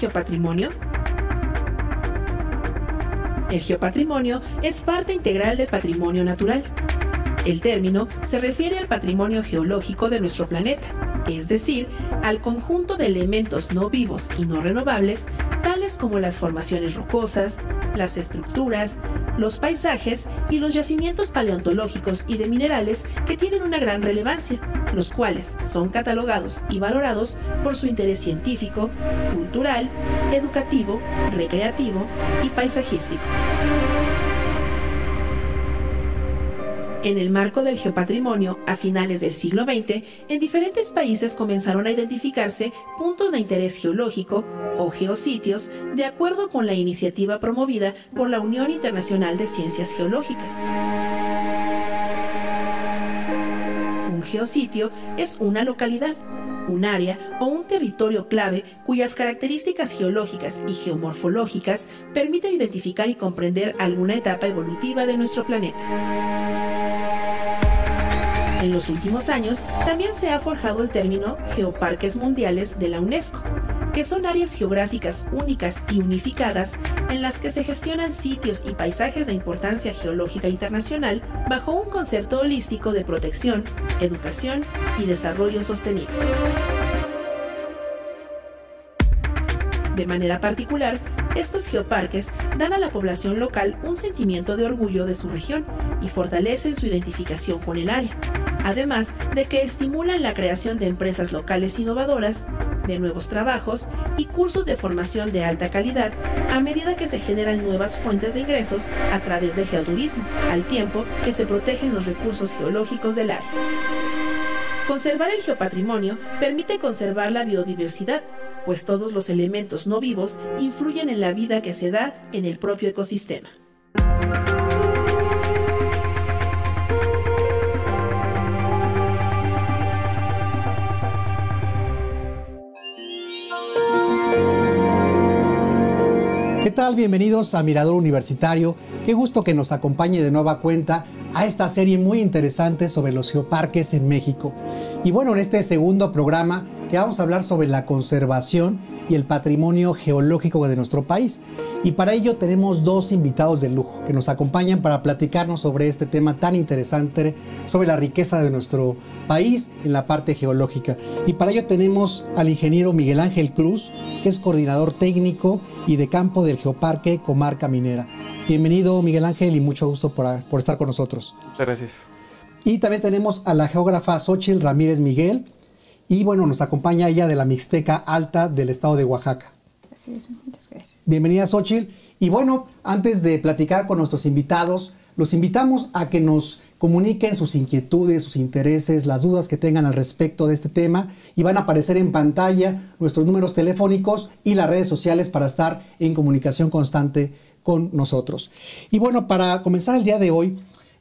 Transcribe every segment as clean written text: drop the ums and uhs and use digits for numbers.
geopatrimonio? El geopatrimonio es parte integral del patrimonio natural. El término se refiere al patrimonio geológico de nuestro planeta, es decir, al conjunto de elementos no vivos y no renovables, tales como las formaciones rocosas, las estructuras, los paisajes y los yacimientos paleontológicos y de minerales que tienen una gran relevancia, los cuales son catalogados y valorados por su interés científico, cultural, educativo, recreativo y paisajístico. En el marco del geopatrimonio, a finales del siglo XX, en diferentes países comenzaron a identificarse puntos de interés geológico o geositios de acuerdo con la iniciativa promovida por la Unión Internacional de Ciencias Geológicas. Un geositio es una localidad, un área o un territorio clave cuyas características geológicas y geomorfológicas permiten identificar y comprender alguna etapa evolutiva de nuestro planeta. En los últimos años, también se ha forjado el término Geoparques Mundiales de la UNESCO, que son áreas geográficas únicas y unificadas en las que se gestionan sitios y paisajes de importancia geológica internacional bajo un concepto holístico de protección, educación y desarrollo sostenible. De manera particular, estos geoparques dan a la población local un sentimiento de orgullo de su región y fortalecen su identificación con el área, además de que estimulan la creación de empresas locales innovadoras, de nuevos trabajos y cursos de formación de alta calidad a medida que se generan nuevas fuentes de ingresos a través del geoturismo, al tiempo que se protegen los recursos geológicos del área. Conservar el geopatrimonio permite conservar la biodiversidad, pues todos los elementos no vivos influyen en la vida que se da en el propio ecosistema. ¿Qué tal? Bienvenidos a Mirador Universitario. Qué gusto que nos acompañe de nueva cuenta a esta serie muy interesante sobre los geoparques en México. Y bueno, en este segundo programa que vamos a hablar sobre la conservación y el patrimonio geológico de nuestro país. Y para ello tenemos dos invitados de lujo que nos acompañan para platicarnos sobre este tema tan interesante, sobre la riqueza de nuestro país en la parte geológica. Y para ello tenemos al ingeniero Miguel Ángel Cruz, que es coordinador técnico y de campo del Geoparque Comarca Minera. Bienvenido, Miguel Ángel, y mucho gusto por estar con nosotros. Muchas gracias. Y también tenemos a la geógrafa Xochitl Ramírez Miguel, y bueno, nos acompaña ella de la Mixteca Alta del estado de Oaxaca. Así es, muchas gracias. Bienvenida, Xochitl. Y bueno, antes de platicar con nuestros invitados, los invitamos a que nos comuniquen sus inquietudes, sus intereses, las dudas que tengan al respecto de este tema, y van a aparecer en pantalla nuestros números telefónicos y las redes sociales para estar en comunicación constante con nosotros. Y bueno, para comenzar el día de hoy,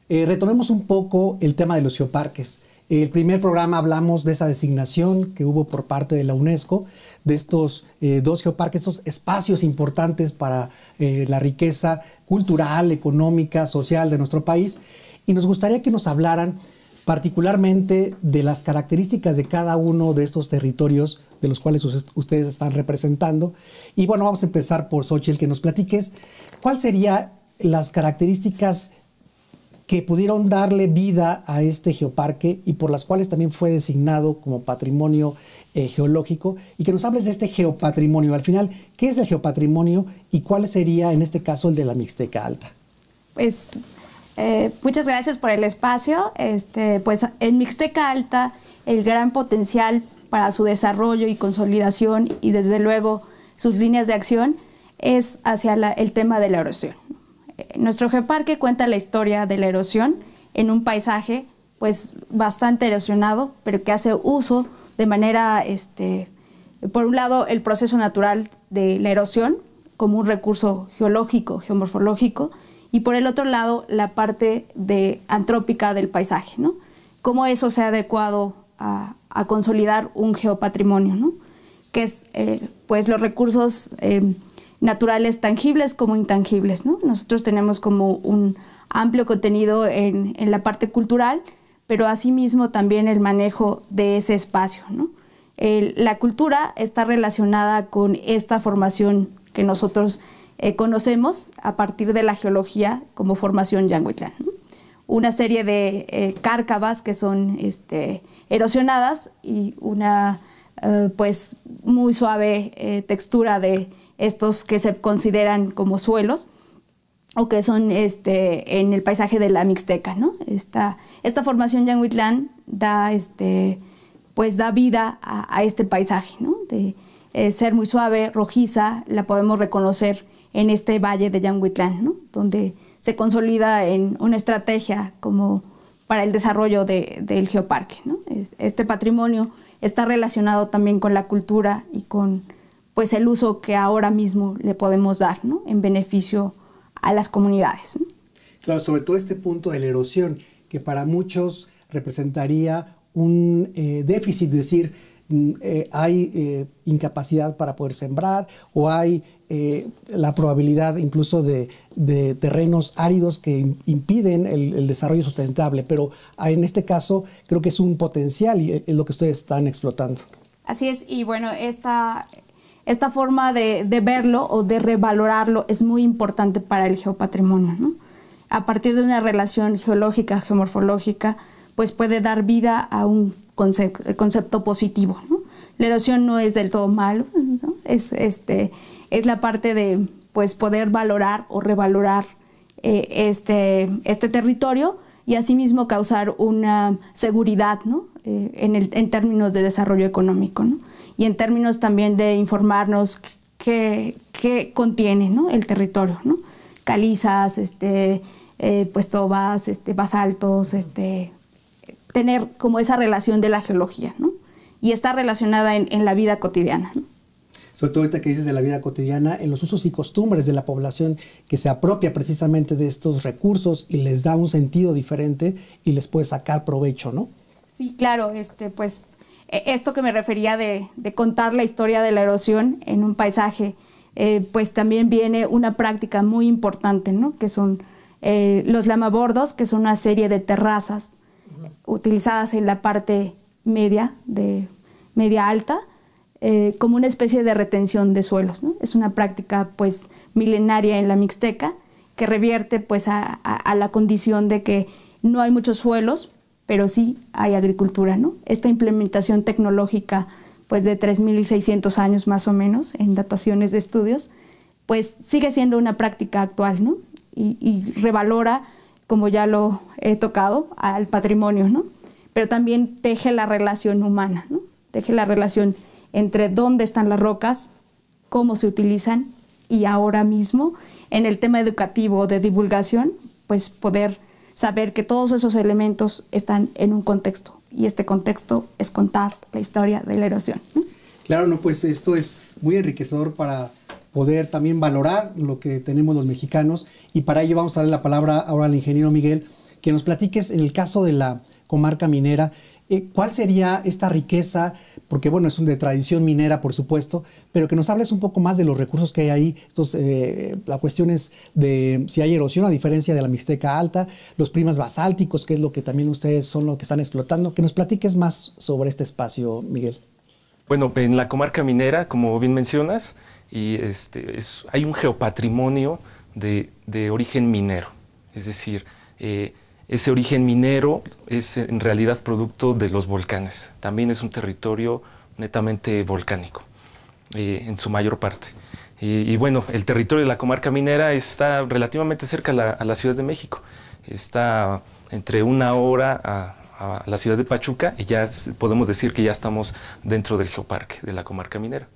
retomemos un poco el tema de los geoparques. El primer programa hablamos de esa designación que hubo por parte de la UNESCO, de estos dos geoparques, estos espacios importantes para la riqueza cultural, económica, social de nuestro país. Y nos gustaría que nos hablaran particularmente de las características de cada uno de estos territorios de los cuales ustedes están representando. Y bueno, vamos a empezar por Xochitl, que nos platiques cuáles serían las características que pudieron darle vida a este geoparque y por las cuales también fue designado como patrimonio geológico, y que nos hables de este geopatrimonio. Al final, ¿qué es el geopatrimonio y cuál sería en este caso el de la Mixteca Alta? Pues muchas gracias por el espacio. Pues en Mixteca Alta el gran potencial para su desarrollo y consolidación, y desde luego sus líneas de acción, es hacia el tema de la erosión. Nuestro geoparque cuenta la historia de la erosión en un paisaje pues bastante erosionado, pero que hace uso de manera, por un lado, el proceso natural de la erosión como un recurso geológico, geomorfológico, y por el otro lado, la parte antrópica del paisaje, ¿no? Cómo eso se ha adecuado a consolidar un geopatrimonio, ¿no? Que es pues los recursos naturales tangibles como intangibles, ¿no? Nosotros tenemos como un amplio contenido en la parte cultural, pero asimismo también el manejo de ese espacio, ¿no? La cultura está relacionada con esta formación que nosotros conocemos a partir de la geología como formación Yanguitlán, ¿no? Una serie de cárcavas que son erosionadas y una pues muy suave textura de estos que se consideran como suelos o que son en el paisaje de la Mixteca, ¿no? Esta formación Yanguitlán da pues da vida a este paisaje, ¿no? De ser muy suave, rojiza, la podemos reconocer en este valle de Yanguitlán, ¿no? Donde se consolida en una estrategia como para el desarrollo del geoparque, ¿no? Este patrimonio está relacionado también con la cultura y con pues el uso que ahora mismo le podemos dar, ¿no? En beneficio a las comunidades, ¿no? Claro, sobre todo este punto de la erosión, que para muchos representaría un déficit, es decir, hay incapacidad para poder sembrar o hay la probabilidad incluso de terrenos áridos que impiden el desarrollo sustentable, pero en este caso creo que es un potencial y es lo que ustedes están explotando. Así es, y bueno, esta forma de verlo o de revalorarlo es muy importante para el geopatrimonio, ¿no? A partir de una relación geológica, geomorfológica, pues puede dar vida a un concepto positivo, ¿no? La erosión no es del todo malo, ¿no? Es la parte de pues, poder valorar o revalorar este territorio y asimismo causar una seguridad, ¿no? En términos de desarrollo económico, ¿no? Y en términos también de informarnos qué contiene, ¿no? El territorio, ¿no? Calizas, pues tobas, basaltos, tener como esa relación de la geología, ¿no? Y está relacionada en la vida cotidiana, ¿no? Sobre todo ahorita que dices de la vida cotidiana, en los usos y costumbres de la población que se apropia precisamente de estos recursos y les da un sentido diferente y les puede sacar provecho, ¿no? Sí, claro, pues esto que me refería de contar la historia de la erosión en un paisaje, pues también viene una práctica muy importante, ¿no? Que son los lamabordos, que son una serie de terrazas utilizadas en la parte media alta, como una especie de retención de suelos, ¿no? Es una práctica pues milenaria en la Mixteca que revierte pues a la condición de que no hay muchos suelos, pero sí hay agricultura, ¿no? Esta implementación tecnológica pues de 3.600 años más o menos en dataciones de estudios, pues sigue siendo una práctica actual, ¿no? Y revalora, como ya lo he tocado, al patrimonio, ¿no? Pero también teje la relación humana, ¿no? Teje la relación entre dónde están las rocas, cómo se utilizan y ahora mismo en el tema educativo de divulgación, pues poder saber que todos esos elementos están en un contexto y este contexto es contar la historia de la erosión, ¿no? Claro, no, pues esto es muy enriquecedor para poder también valorar lo que tenemos los mexicanos y para ello vamos a darle la palabra ahora al ingeniero Miguel, que nos platiques en el caso de la comarca minera, ¿cuál sería esta riqueza? Porque bueno, es de tradición minera, por supuesto, pero que nos hables un poco más de los recursos que hay ahí, las cuestiones de si hay erosión a diferencia de la Mixteca Alta, los primas basálticos, que es lo que también ustedes son lo que están explotando. Que nos platiques más sobre este espacio, Miguel. Bueno, en la comarca minera, como bien mencionas, hay un geopatrimonio de origen minero, es decir, ese origen minero es en realidad producto de los volcanes. También es un territorio netamente volcánico, en su mayor parte. Y bueno, el territorio de la comarca minera está relativamente cerca a la Ciudad de México. Está entre 1 hora a la ciudad de Pachuca y ya podemos decir que ya estamos dentro del geoparque de la comarca minera.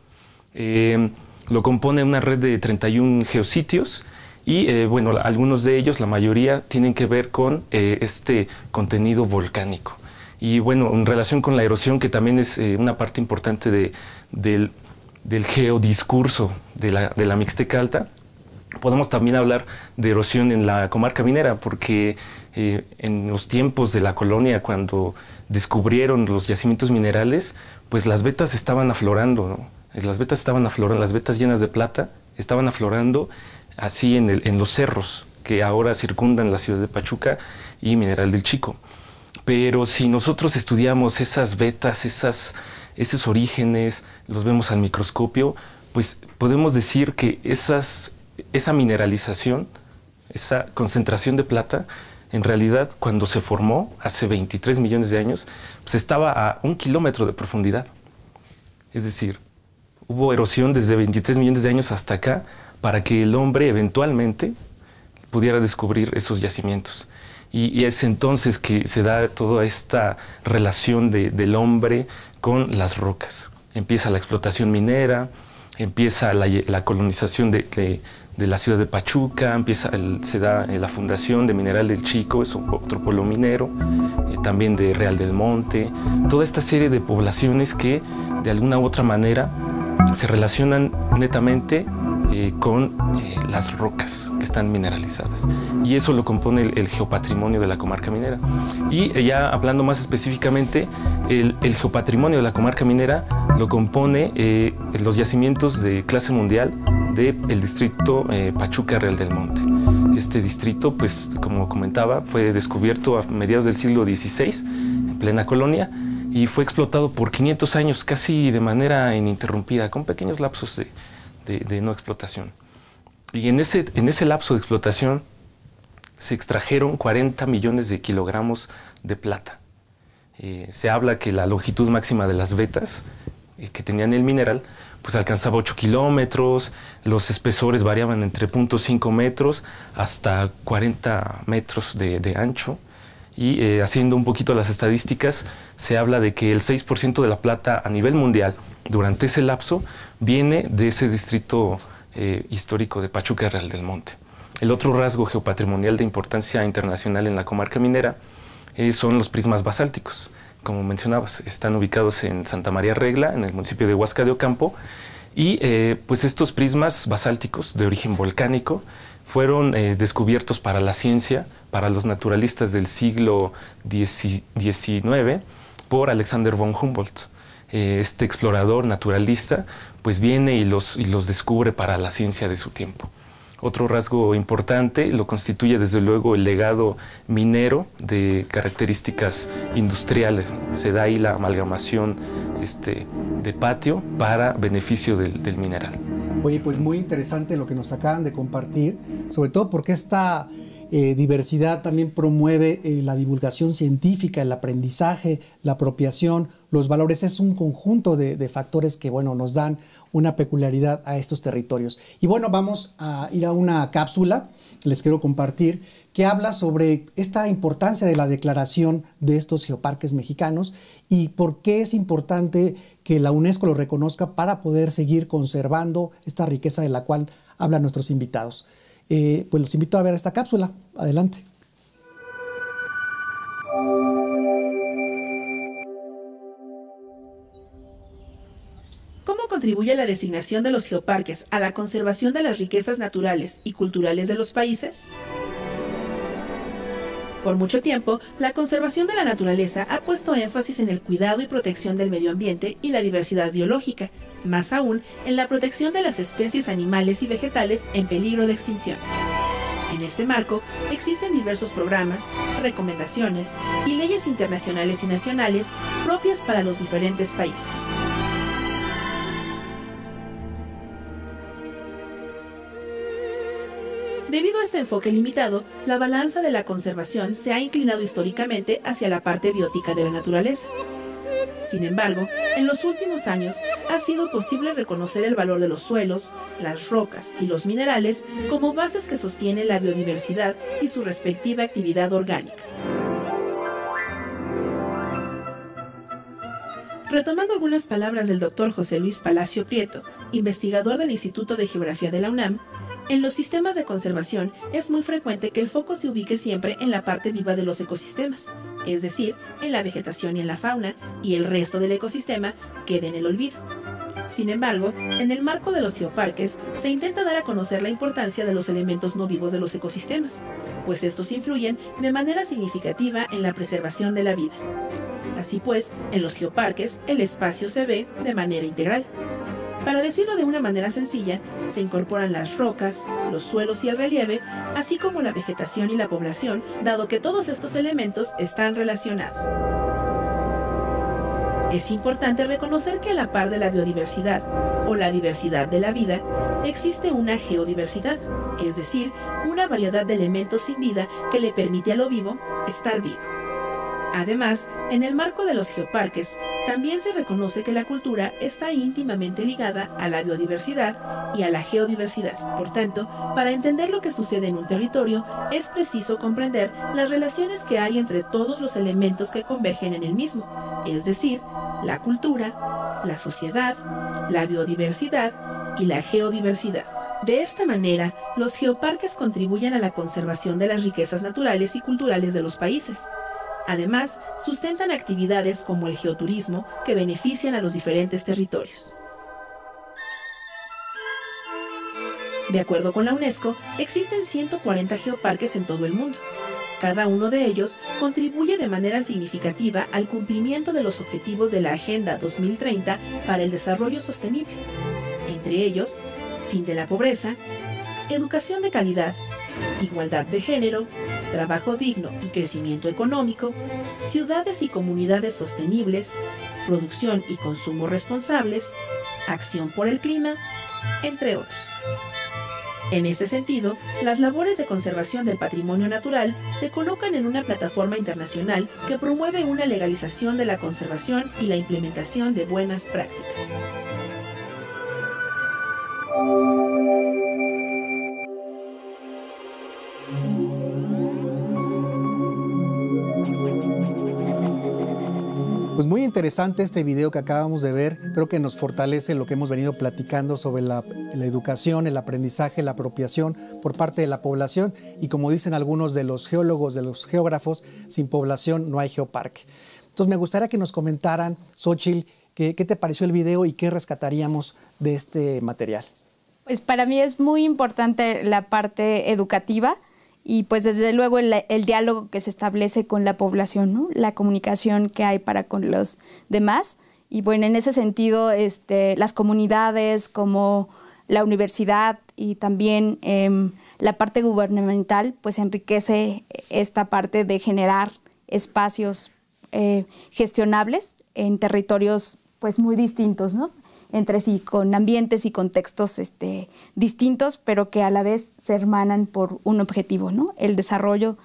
Lo compone una red de 31 geositios. Y bueno, algunos de ellos, la mayoría, tienen que ver con este contenido volcánico. Y bueno, en relación con la erosión, que también es una parte importante del geodiscurso de la Mixteca Alta, podemos también hablar de erosión en la comarca minera, porque en los tiempos de la colonia, cuando descubrieron los yacimientos minerales, pues las vetas estaban aflorando, ¿no? Las vetas estaban aflorando, las vetas llenas de plata estaban aflorando así en los cerros que ahora circundan la ciudad de Pachuca y Mineral del Chico. Pero si nosotros estudiamos esas vetas, esos orígenes, los vemos al microscopio, pues podemos decir que esa mineralización, esa concentración de plata, en realidad cuando se formó hace 23 millones de años, pues estaba a 1 kilómetro de profundidad. Es decir, hubo erosión desde 23 millones de años hasta acá para que el hombre eventualmente pudiera descubrir esos yacimientos. Y es entonces que se da toda esta relación del hombre con las rocas. Empieza la explotación minera, empieza la colonización de la ciudad de Pachuca, se da la fundación de Mineral del Chico, es otro pueblo minero, también de Real del Monte, toda esta serie de poblaciones que de alguna u otra manera se relacionan netamente con las rocas que están mineralizadas. Y eso lo compone el geopatrimonio de la comarca minera. Y ya hablando más específicamente, el geopatrimonio de la comarca minera lo compone los yacimientos de clase mundial del distrito Pachuca Real del Monte. Este distrito, pues como comentaba, fue descubierto a mediados del siglo XVI, en plena colonia, y fue explotado por 500 años casi de manera ininterrumpida, con pequeños lapsos de no explotación. Y en ese lapso de explotación se extrajeron 40 millones de kilogramos de plata. Se habla que la longitud máxima de las vetas que tenían el mineral pues alcanzaba 8 kilómetros, los espesores variaban entre 0.5 metros hasta 40 metros de ancho. Y haciendo un poquito las estadísticas, se habla de que el 6% de la plata a nivel mundial durante ese lapso viene de ese distrito histórico de Pachuca Real del Monte. El otro rasgo geopatrimonial de importancia internacional en la comarca minera son los prismas basálticos. Como mencionabas, están ubicados en Santa María Regla, en el municipio de Huasca de Ocampo, y pues estos prismas basálticos de origen volcánico fueron descubiertos para la ciencia, para los naturalistas del siglo XIX, por Alexander von Humboldt. Este explorador naturalista pues viene y los descubre para la ciencia de su tiempo. Otro rasgo importante lo constituye desde luego el legado minero de características industriales. Se da ahí la amalgamación de patio para beneficio del mineral. Oye, pues muy interesante lo que nos acaban de compartir, sobre todo porque esta diversidad también promueve la divulgación científica, el aprendizaje, la apropiación, los valores. Es un conjunto de factores que, bueno, nos dan una peculiaridad a estos territorios. Y bueno, vamos a ir a una cápsula que les quiero compartir, que habla sobre esta importancia de la declaración de estos geoparques mexicanos y por qué es importante que la UNESCO lo reconozca para poder seguir conservando esta riqueza de la cual hablan nuestros invitados. Pues los invito a ver esta cápsula. Adelante. ¿Cómo contribuye la designación de los geoparques a la conservación de las riquezas naturales y culturales de los países? Por mucho tiempo, la conservación de la naturaleza ha puesto énfasis en el cuidado y protección del medio ambiente y la diversidad biológica, más aún en la protección de las especies animales y vegetales en peligro de extinción. En este marco, existen diversos programas, recomendaciones y leyes internacionales y nacionales propias para los diferentes países. Debido a este enfoque limitado, la balanza de la conservación se ha inclinado históricamente hacia la parte biótica de la naturaleza. Sin embargo, en los últimos años ha sido posible reconocer el valor de los suelos, las rocas y los minerales como bases que sostienen la biodiversidad y su respectiva actividad orgánica. Retomando algunas palabras del Dr. José Luis Palacio Prieto, investigador del Instituto de Geografía de la UNAM, en los sistemas de conservación es muy frecuente que el foco se ubique siempre en la parte viva de los ecosistemas, es decir, en la vegetación y en la fauna, y el resto del ecosistema quede en el olvido. Sin embargo, en el marco de los geoparques se intenta dar a conocer la importancia de los elementos no vivos de los ecosistemas, pues estos influyen de manera significativa en la preservación de la vida. Así pues, en los geoparques el espacio se ve de manera integral. Para decirlo de una manera sencilla, se incorporan las rocas, los suelos y el relieve, así como la vegetación y la población, dado que todos estos elementos están relacionados. Es importante reconocer que a la par de la biodiversidad, o la diversidad de la vida, existe una geodiversidad, es decir, una variedad de elementos sin vida que le permite a lo vivo estar vivo. Además, en el marco de los geoparques, también se reconoce que la cultura está íntimamente ligada a la biodiversidad y a la geodiversidad. Por tanto, para entender lo que sucede en un territorio, es preciso comprender las relaciones que hay entre todos los elementos que convergen en el mismo, es decir, la cultura, la sociedad, la biodiversidad y la geodiversidad. De esta manera, los geoparques contribuyen a la conservación de las riquezas naturales y culturales de los países. Además, sustentan actividades como el geoturismo que benefician a los diferentes territorios. De acuerdo con la UNESCO, existen 140 geoparques en todo el mundo. Cada uno de ellos contribuye de manera significativa al cumplimiento de los objetivos de la Agenda 2030 para el Desarrollo Sostenible. Entre ellos, fin de la pobreza, educación de calidad, igualdad de género, trabajo digno y crecimiento económico, ciudades y comunidades sostenibles, producción y consumo responsables, acción por el clima, entre otros. En este sentido, las labores de conservación del patrimonio natural se colocan en una plataforma internacional que promueve una legalización de la conservación y la implementación de buenas prácticas. Pues muy interesante este video que acabamos de ver. Creo que nos fortalece lo que hemos venido platicando sobre la educación, el aprendizaje, la apropiación por parte de la población. Y como dicen algunos de los geólogos, de los geógrafos, sin población no hay geoparque. Entonces me gustaría que nos comentaran, Xóchitl, ¿qué te pareció el video y qué rescataríamos de este material? Pues para mí es muy importante la parte educativa. Y pues desde luego el diálogo que se establece con la población, ¿no? La comunicación que hay para con los demás. Y bueno, en ese sentido, las comunidades como la universidad y también la parte gubernamental, pues enriquece esta parte de generar espacios gestionables en territorios pues muy distintos, ¿no? Entre sí, con ambientes y contextos distintos, pero que a la vez se hermanan por un objetivo, ¿no? El desarrollo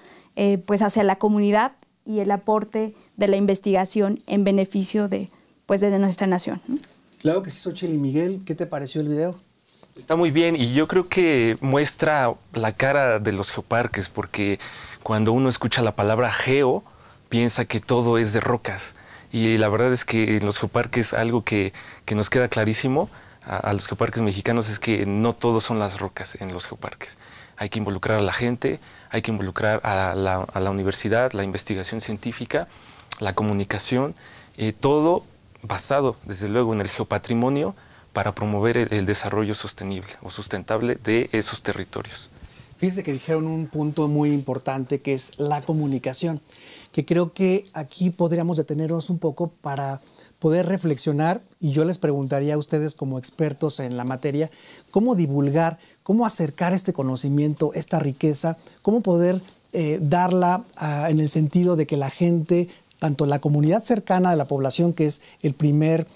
pues hacia la comunidad y el aporte de la investigación en beneficio de nuestra nación, ¿no? Claro que sí, Xóchitl. Y Miguel, ¿qué te pareció el video? Está muy bien y yo creo que muestra la cara de los geoparques, porque cuando uno escucha la palabra geo, piensa que todo es de rocas. Y la verdad es que en los geoparques algo que nos queda clarísimo a los geoparques mexicanos es que no todos son las rocas en los geoparques. Hay que involucrar a la gente, hay que involucrar a la universidad, la investigación científica, la comunicación, todo basado desde luego en el geopatrimonio para promover el desarrollo sostenible o sustentable de esos territorios. Fíjense que dijeron un punto muy importante que es la comunicación, que creo que aquí podríamos detenernos un poco para poder reflexionar, y yo les preguntaría a ustedes como expertos en la materia, cómo divulgar, cómo acercar este conocimiento, esta riqueza, cómo poder darla en el sentido de que la gente, tanto la comunidad cercana de la población, que es el primer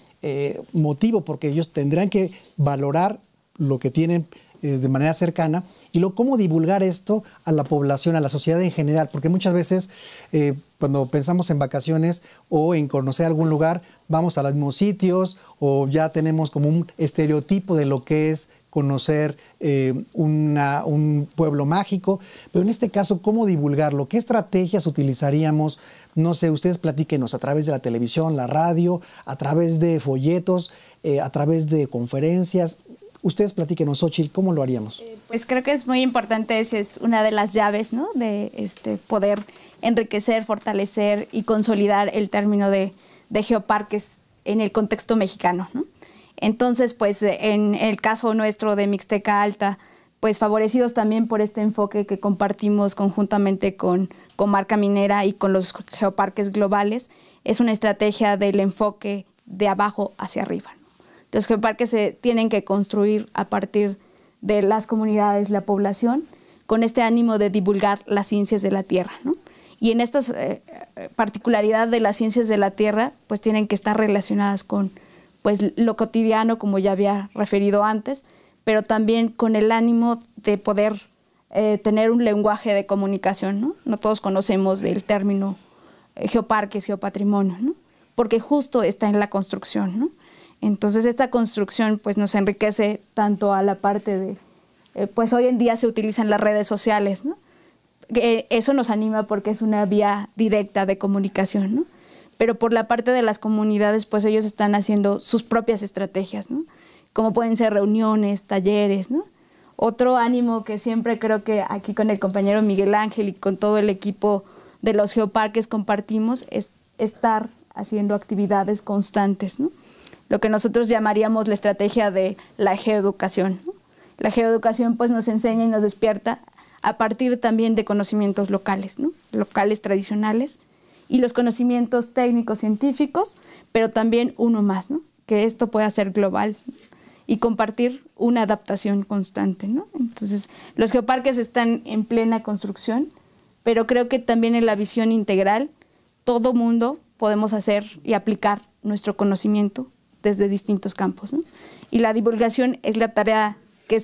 motivo, porque ellos tendrán que valorar lo que tienen de manera cercana, y cómo divulgar esto a la población, a la sociedad en general, porque muchas veces cuando pensamos en vacaciones o en conocer algún lugar, vamos a los mismos sitios o ya tenemos como un estereotipo de lo que es conocer un pueblo mágico, pero en este caso, ¿cómo divulgarlo? ¿Qué estrategias utilizaríamos? No sé, ustedes platíquenos a través de la televisión, la radio, a través de folletos, a través de conferencias. Ustedes platíquenos, Xóchitl, ¿cómo lo haríamos? Pues creo que es muy importante, es una de las llaves, ¿no? De poder enriquecer, fortalecer y consolidar el término de geoparques en el contexto mexicano, ¿no? Entonces, pues en el caso nuestro de Mixteca Alta, pues favorecidos también por este enfoque que compartimos conjuntamente con Comarca Minera y con los geoparques globales, es una estrategia del enfoque de abajo hacia arriba, ¿no? Los geoparques se tienen que construir a partir de las comunidades, la población, con este ánimo de divulgar las ciencias de la Tierra, ¿no? Y en estas particularidades de las ciencias de la Tierra, pues tienen que estar relacionadas con pues, lo cotidiano, como ya había referido antes, pero también con el ánimo de poder tener un lenguaje de comunicación, ¿no? No todos conocemos del término geoparques, geopatrimonio, ¿no? Porque justo está en la construcción, ¿no? Entonces esta construcción pues, nos enriquece tanto a la parte de, pues hoy en día se utilizan las redes sociales, ¿no? Eso nos anima porque es una vía directa de comunicación, ¿no? Pero por la parte de las comunidades, pues ellos están haciendo sus propias estrategias, ¿no? Como pueden ser reuniones, talleres, ¿no? Otro ánimo que siempre creo que aquí con el compañero Miguel Ángel y con todo el equipo de los geoparques compartimos es estar haciendo actividades constantes, ¿no? Lo que nosotros llamaríamos la estrategia de la geoeducación, ¿no? La geoeducación pues nos enseña y nos despierta a partir también de conocimientos locales, ¿no? Locales tradicionales y los conocimientos técnicos científicos, pero también uno más, ¿no? Que esto pueda ser global y compartir una adaptación constante, ¿no? Entonces, los geoparques están en plena construcción, pero creo que también en la visión integral, todo mundo podemos hacer y aplicar nuestro conocimiento desde distintos campos, ¿no? Y la divulgación es la tarea que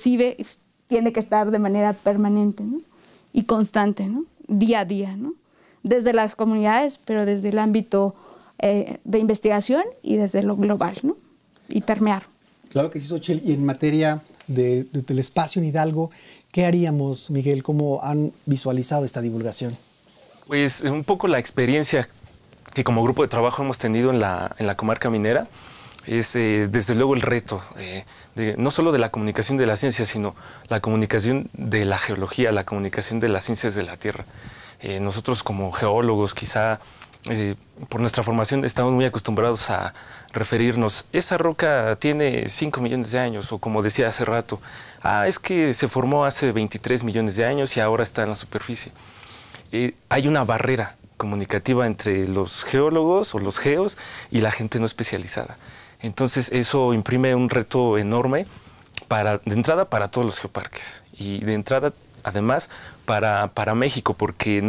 tiene que estar de manera permanente, ¿no? Y constante, ¿no? Día a día, ¿no? Desde las comunidades, pero desde el ámbito de investigación y desde lo global, ¿no? Y permear. Claro que sí, Xochitl. Y en materia del espacio en Hidalgo, ¿qué haríamos, Miguel? ¿Cómo han visualizado esta divulgación? Pues un poco la experiencia que como grupo de trabajo hemos tenido en la comarca minera es desde luego el reto, no solo de la comunicación de la ciencia, sino la comunicación de la geología, la comunicación de las ciencias de la Tierra. Nosotros como geólogos quizá por nuestra formación estamos muy acostumbrados a referirnos, esa roca tiene 5 millones de años, o como decía hace rato, es que se formó hace 23 millones de años y ahora está en la superficie. Hay una barrera comunicativa entre los geólogos o los geos y la gente no especializada. Entonces eso imprime un reto enorme de entrada para todos los geoparques y de entrada además para México, porque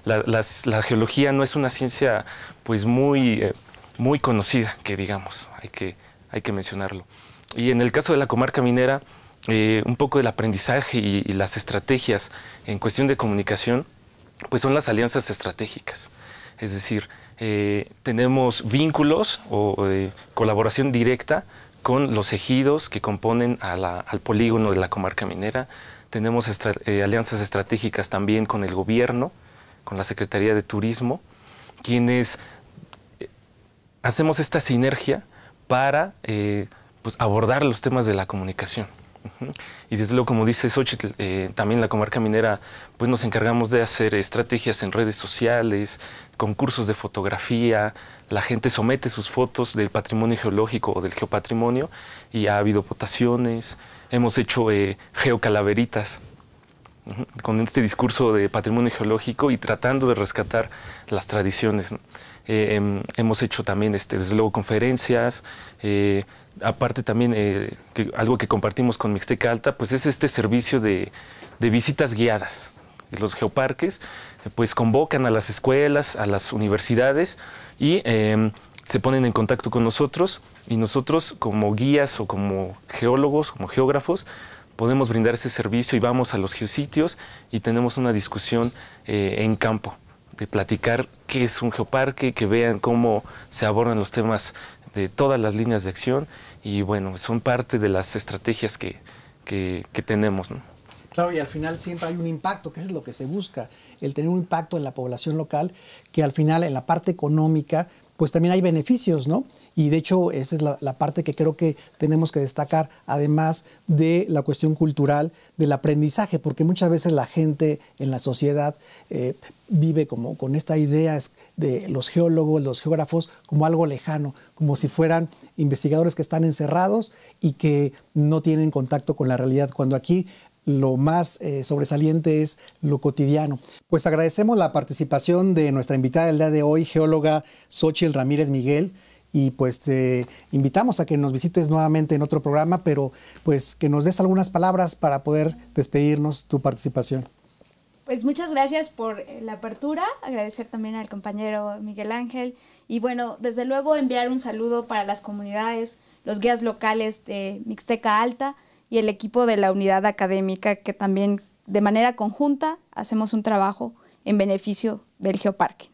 la geología no es una ciencia pues muy conocida, que digamos, hay que mencionarlo. Y en el caso de la comarca minera, un poco del aprendizaje y las estrategias en cuestión de comunicación pues son las alianzas estratégicas, es decir, tenemos vínculos o colaboración directa con los ejidos que componen al polígono de la comarca minera. Tenemos alianzas estratégicas también con el gobierno, con la Secretaría de Turismo, quienes hacemos esta sinergia para pues abordar los temas de la comunicación. Y desde luego, como dice Xochitl, también la comarca minera, pues nos encargamos de hacer estrategias en redes sociales, concursos de fotografía, la gente somete sus fotos del patrimonio geológico o del geopatrimonio y ha habido votaciones, hemos hecho geocalaveritas con este discurso de patrimonio geológico y tratando de rescatar las tradiciones, ¿no? Hemos hecho también, desde luego, conferencias. Aparte también, algo que compartimos con Mixteca Alta, pues es este servicio de visitas guiadas. Los geoparques pues convocan a las escuelas, a las universidades y se ponen en contacto con nosotros, y nosotros como guías o como geólogos, como geógrafos, podemos brindar ese servicio y vamos a los geositios y tenemos una discusión en campo, de platicar qué es un geoparque, que vean cómo se abordan los temas de todas las líneas de acción, y bueno, son parte de las estrategias que tenemos, ¿no? Claro, y al final siempre hay un impacto, que es lo que se busca, el tener un impacto en la población local, que al final en la parte económica pues también hay beneficios, ¿no? Y de hecho esa es la parte que creo que tenemos que destacar, además de la cuestión cultural, del aprendizaje, porque muchas veces la gente en la sociedad vive como con esta idea de los geólogos, los geógrafos, como algo lejano, como si fueran investigadores que están encerrados y que no tienen contacto con la realidad, cuando aquí lo más sobresaliente es lo cotidiano. Pues agradecemos la participación de nuestra invitada del día de hoy, geóloga Xochitl Ramírez Miguel, y pues te invitamos a que nos visites nuevamente en otro programa, pero pues que nos des algunas palabras para poder despedirnos tu participación. Pues muchas gracias por la apertura, agradecer también al compañero Miguel Ángel y bueno, desde luego enviar un saludo para las comunidades, los guías locales de Mixteca Alta y el equipo de la unidad académica que también de manera conjunta hacemos un trabajo en beneficio del Geoparque.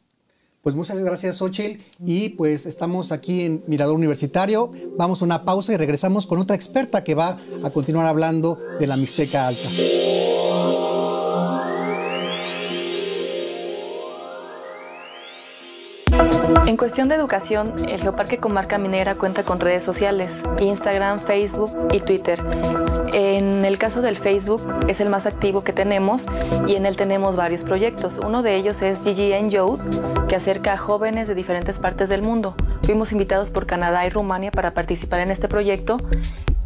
Pues muchas gracias, Xochitl, y pues estamos aquí en Mirador Universitario. Vamos a una pausa y regresamos con otra experta que va a continuar hablando de la Mixteca Alta. En cuestión de educación, el Geoparque Comarca Minera cuenta con redes sociales, Instagram, Facebook y Twitter. En el caso del Facebook es el más activo que tenemos y en él tenemos varios proyectos. Uno de ellos es GGN Youth, que acerca a jóvenes de diferentes partes del mundo. Fuimos invitados por Canadá y Rumania para participar en este proyecto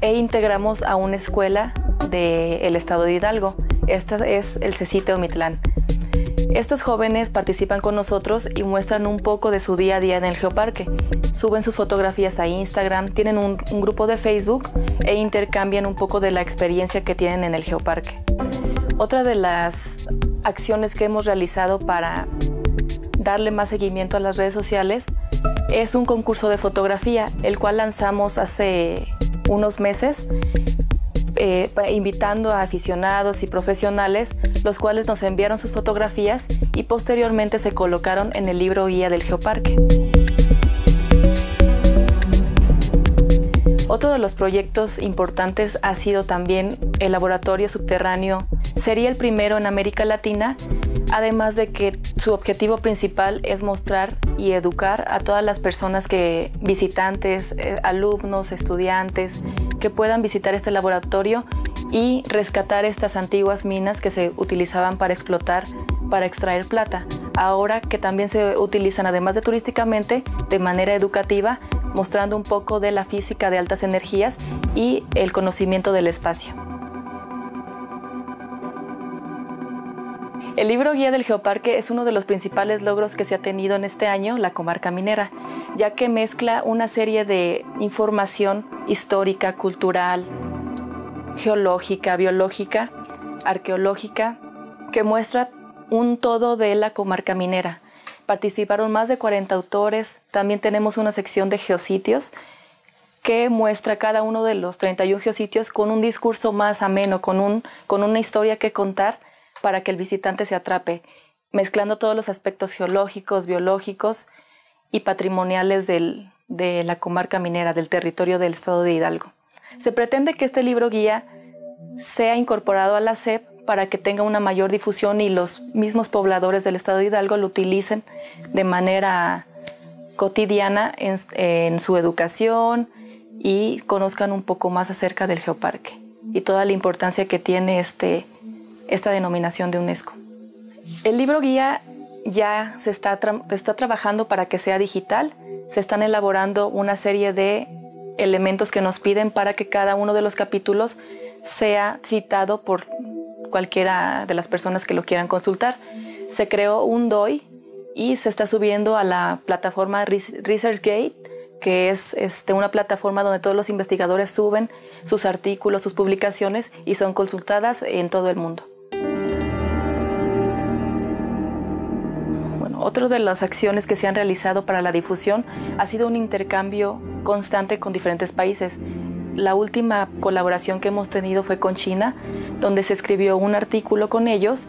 e integramos a una escuela del estado de Hidalgo. Esta es el CECITE Omitlán. Estos jóvenes participan con nosotros y muestran un poco de su día a día en el Geoparque. Suben sus fotografías a Instagram, tienen un grupo de Facebook e intercambian un poco de la experiencia que tienen en el Geoparque. Otra de las acciones que hemos realizado para darle más seguimiento a las redes sociales es un concurso de fotografía, el cual lanzamos hace unos meses, invitando a aficionados y profesionales, los cuales nos enviaron sus fotografías y posteriormente se colocaron en el libro guía del Geoparque. Otro de los proyectos importantes ha sido también el laboratorio subterráneo. Sería el primero en América Latina, además de que su objetivo principal es mostrar y educar a todas las personas visitantes, alumnos, estudiantes, que puedan visitar este laboratorio y rescatar estas antiguas minas que se utilizaban para extraer plata. Ahora que también se utilizan, además de turísticamente, de manera educativa, mostrando un poco de la física de altas energías y el conocimiento del espacio. El libro guía del Geoparque es uno de los principales logros que se ha tenido en este año la comarca minera, ya que mezcla una serie de información histórica, cultural, geológica, biológica, arqueológica, que muestra un todo de la comarca minera. Participaron más de 40 autores, también tenemos una sección de geositios que muestra cada uno de los 31 geositios con un discurso más ameno, con una historia que contar, para que el visitante se atrape, mezclando todos los aspectos geológicos, biológicos y patrimoniales de la comarca minera, del territorio del estado de Hidalgo. Se pretende que este libro guía sea incorporado a la SEP para que tenga una mayor difusión y los mismos pobladores del estado de Hidalgo lo utilicen de manera cotidiana en su educación y conozcan un poco más acerca del Geoparque y toda la importancia que tiene esta denominación de UNESCO. El libro guía ya se está trabajando para que sea digital. Se están elaborando una serie de elementos que nos piden para que cada uno de los capítulos sea citado por cualquiera de las personas que lo quieran consultar. Se creó un DOI y se está subiendo a la plataforma ResearchGate, que es una plataforma donde todos los investigadores suben sus artículos, sus publicaciones y son consultadas en todo el mundo. Otra de las acciones que se han realizado para la difusión ha sido un intercambio constante con diferentes países. La última colaboración que hemos tenido fue con China, donde se escribió un artículo con ellos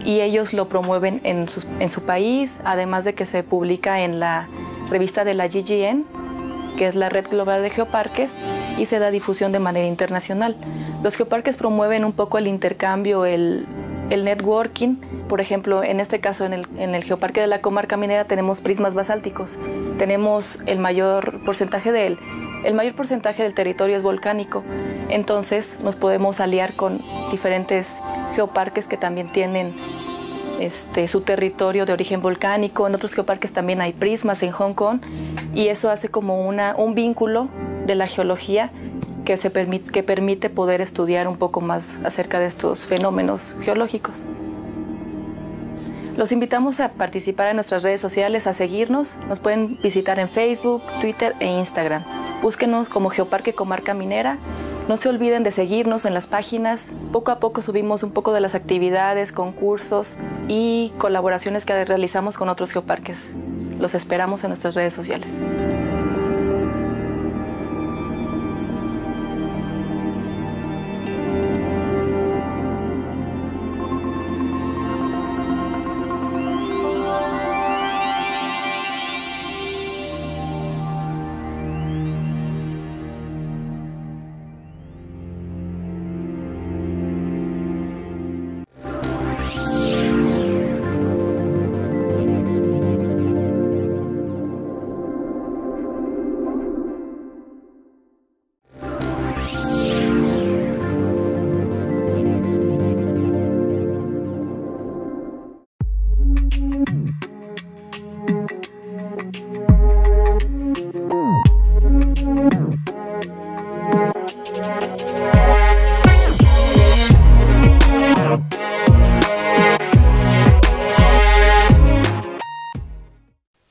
y ellos lo promueven en su país, además de que se publica en la revista de la GGN, que es la Red Global de Geoparques, y se da difusión de manera internacional. Los geoparques promueven un poco el intercambio, el networking. Por ejemplo, en este caso, en el Geoparque de la Comarca Minera tenemos prismas basálticos. Tenemos el mayor porcentaje del territorio es volcánico. Entonces nos podemos aliar con diferentes geoparques que también tienen su territorio de origen volcánico. En otros geoparques también hay prismas en Hong Kong y eso hace como un vínculo de la geología que permite poder estudiar un poco más acerca de estos fenómenos geológicos. Los invitamos a participar en nuestras redes sociales, a seguirnos. Nos pueden visitar en Facebook, Twitter e Instagram. Búsquenos como Geoparque Comarca Minera. No se olviden de seguirnos en las páginas. Poco a poco subimos un poco de las actividades, concursos y colaboraciones que realizamos con otros geoparques. Los esperamos en nuestras redes sociales.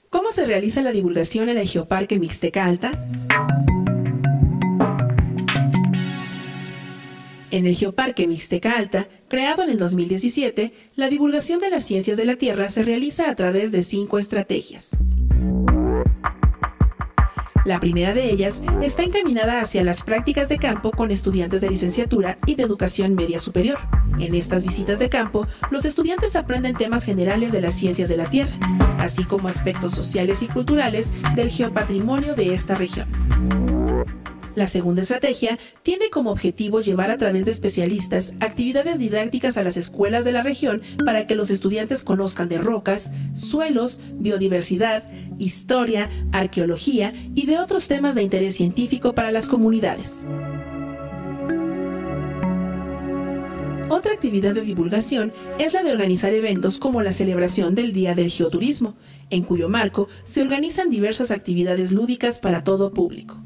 ¿Cómo se realiza la divulgación en el Geoparque Mixteca Alta? En el Geoparque Mixteca Alta, creado en el 2017, la divulgación de las ciencias de la Tierra se realiza a través de 5 estrategias. La primera de ellas está encaminada hacia las prácticas de campo con estudiantes de licenciatura y de educación media superior. En estas visitas de campo, los estudiantes aprenden temas generales de las ciencias de la Tierra, así como aspectos sociales y culturales del geopatrimonio de esta región. La segunda estrategia tiene como objetivo llevar a través de especialistas actividades didácticas a las escuelas de la región para que los estudiantes conozcan de rocas, suelos, biodiversidad, historia, arqueología y de otros temas de interés científico para las comunidades. Otra actividad de divulgación es la de organizar eventos como la celebración del Día del Geoturismo, en cuyo marco se organizan diversas actividades lúdicas para todo público.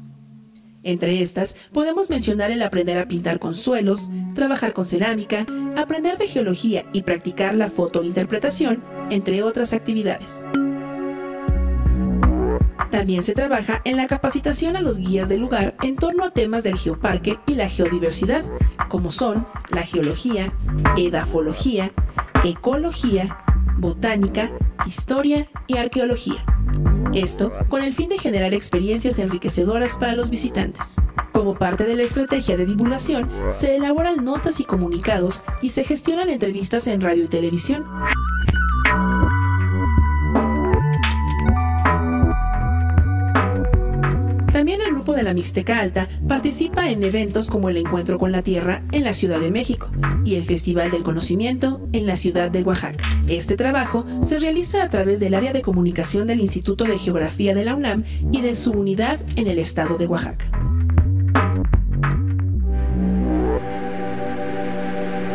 Entre estas, podemos mencionar el aprender a pintar con suelos, trabajar con cerámica, aprender de geología y practicar la fotointerpretación, entre otras actividades. También se trabaja en la capacitación a los guías del lugar en torno a temas del geoparque y la geodiversidad, como son la geología, edafología, ecología, botánica, historia y arqueología. Esto con el fin de generar experiencias enriquecedoras para los visitantes. Como parte de la estrategia de divulgación, se elaboran notas y comunicados y se gestionan entrevistas en radio y televisión. También el grupo de la Mixteca Alta participa en eventos como el Encuentro con la Tierra en la Ciudad de México y el Festival del Conocimiento en la ciudad de Oaxaca. Este trabajo se realiza a través del área de comunicación del Instituto de Geografía de la UNAM y de su unidad en el estado de Oaxaca.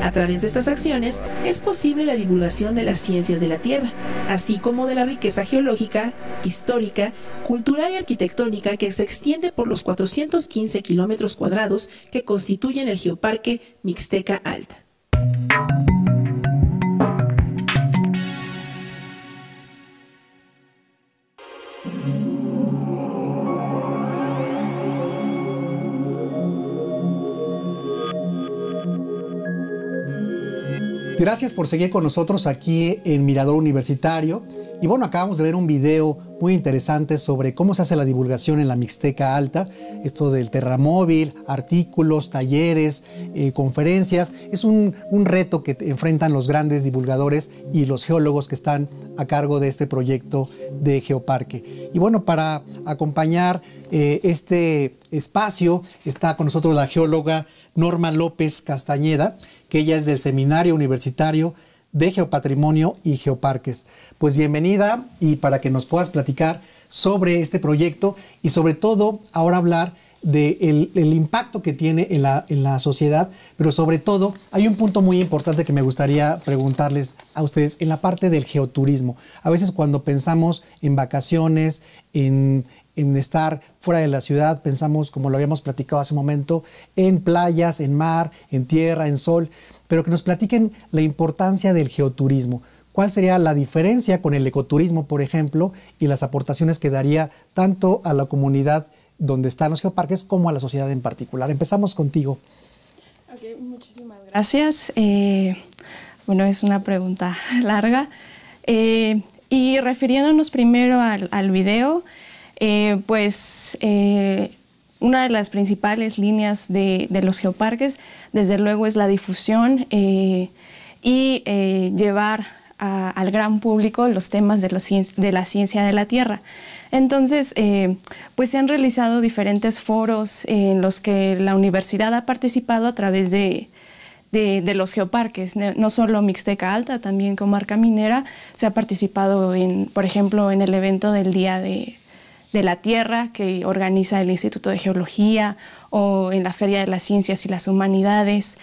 A través de estas acciones es posible la divulgación de las ciencias de la Tierra, así como de la riqueza geológica, histórica, cultural y arquitectónica que se extiende por los 415 kilómetros cuadrados que constituyen el Geoparque Mixteca Alta. Gracias por seguir con nosotros aquí en Mirador Universitario. Y bueno, acabamos de ver un video muy interesante sobre cómo se hace la divulgación en la Mixteca Alta. Esto del terramóvil, artículos, talleres, conferencias. Es un reto que enfrentan los grandes divulgadores y los geólogos que están a cargo de este proyecto de Geoparque. Y bueno, para acompañar este espacio está con nosotros la geóloga Norma López Castañeda, que ella es del Seminario Universitario de Geopatrimonio y Geoparques. Pues bienvenida, y para que nos puedas platicar sobre este proyecto y sobre todo ahora hablar del impacto que tiene en la sociedad, pero sobre todo hay un punto muy importante que me gustaría preguntarles a ustedes en la parte del geoturismo. A veces cuando pensamos en vacaciones, en estar fuera de la ciudad, pensamos, como lo habíamos platicado hace un momento, en playas, en mar, en tierra, en sol, pero que nos platiquen la importancia del geoturismo. ¿cuál sería la diferencia con el ecoturismo, por ejemplo, y las aportaciones que daría tanto a la comunidad donde están los geoparques como a la sociedad en particular? Empezamos contigo. Ok, muchísimas gracias. Bueno, es una pregunta larga. Y refiriéndonos primero al video, una de las principales líneas de los geoparques, desde luego, es la difusión y llevar al gran público los temas de la ciencia de la Tierra. Entonces, pues se han realizado diferentes foros en los que la universidad ha participado a través de los geoparques, no solo Mixteca Alta, también Comarca Minera. Se ha participado, por ejemplo, en el evento del Día de la Tierra que organiza el Instituto de Geología, o en la Feria de las Ciencias y las Humanidades.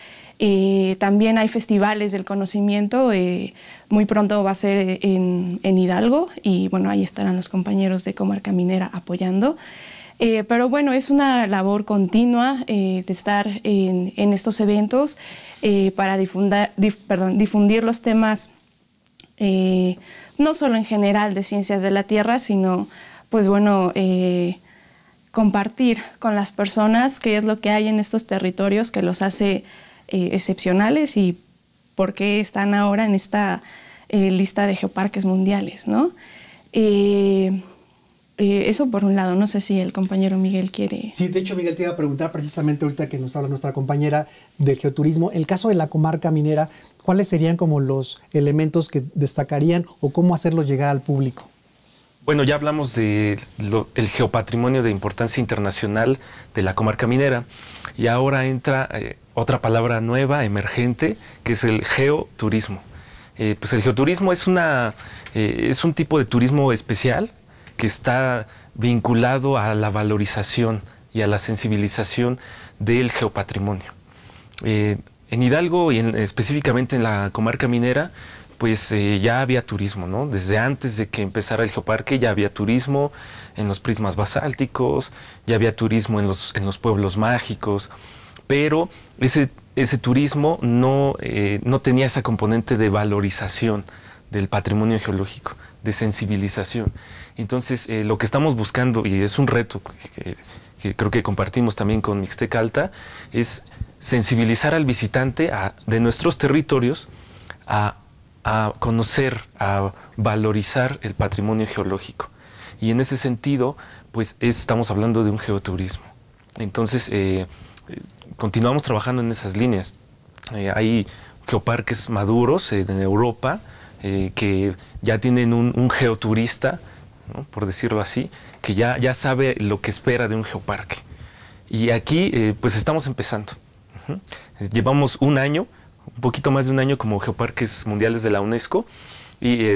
También hay festivales del conocimiento, muy pronto va a ser en Hidalgo, y bueno, ahí estarán los compañeros de Comarca Minera apoyando. Pero bueno, es una labor continua de estar en estos eventos para difundir los temas, no solo en general de ciencias de la Tierra, sino pues bueno, compartir con las personas qué es lo que hay en estos territorios que los hace excepcionales y por qué están ahora en esta lista de geoparques mundiales, ¿no? Eso por un lado. No sé si el compañero Miguel quiere... Sí, de hecho, Miguel, te iba a preguntar precisamente ahorita que nos habla nuestra compañera del geoturismo. En el caso de la Comarca Minera, ¿cuáles serían como los elementos que destacarían o cómo hacerlos llegar al público? Bueno, ya hablamos del geopatrimonio de importancia internacional de la Comarca Minera, y ahora entra otra palabra nueva, emergente, que es el geoturismo. Pues el geoturismo es un tipo de turismo especial que está vinculado a la valorización y a la sensibilización del geopatrimonio. En Hidalgo y específicamente en la Comarca Minera, pues ya había turismo, ¿no? Desde antes de que empezara el geoparque ya había turismo en los prismas basálticos, ya había turismo en los pueblos mágicos, pero ese turismo no tenía esa componente de valorización del patrimonio geológico, de sensibilización. Entonces, lo que estamos buscando, y es un reto que creo que compartimos también con Mixteca Alta, es sensibilizar al visitante de nuestros territorios a conocer, a valorizar el patrimonio geológico. Y en ese sentido, pues estamos hablando de un geoturismo. Entonces, continuamos trabajando en esas líneas. Hay geoparques maduros en Europa que ya tienen un geoturista, ¿no?, por decirlo así, que ya sabe lo que espera de un geoparque. Y aquí, pues estamos empezando. Llevamos un año, un poquito más de un año como Geoparques Mundiales de la UNESCO, y